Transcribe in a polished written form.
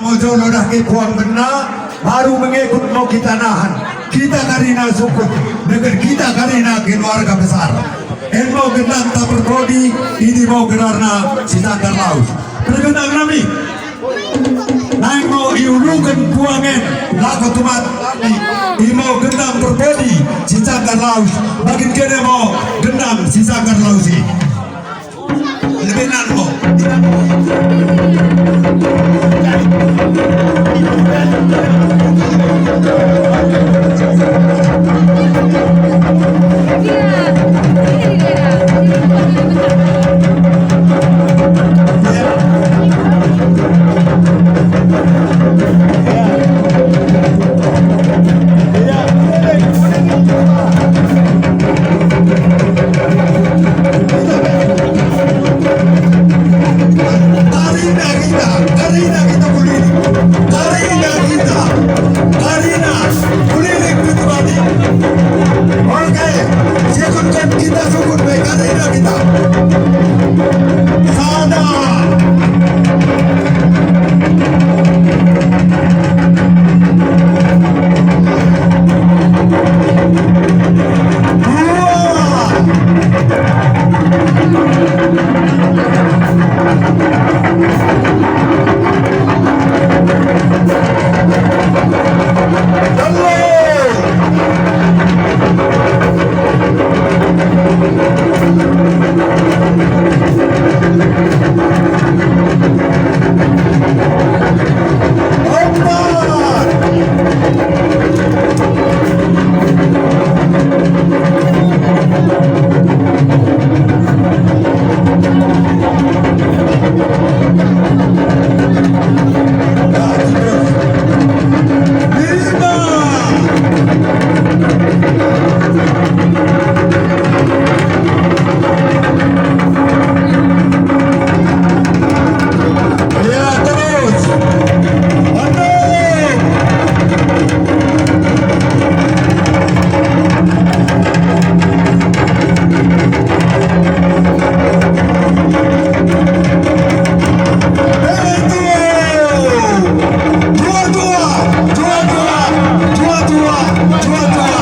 Mojono dah ke kuang bena baru mengikut mau kita nahan kita karina suku dengan kita karina keluarga besar en mau genang tak berkodi ini mau genarna sisangkan laut bergenang nami naik mau iulukan kuangen laku tumat ini mau genang berkodi sisangkan laut bagian kene mau genang sisangkan laut sih lebih nanti dua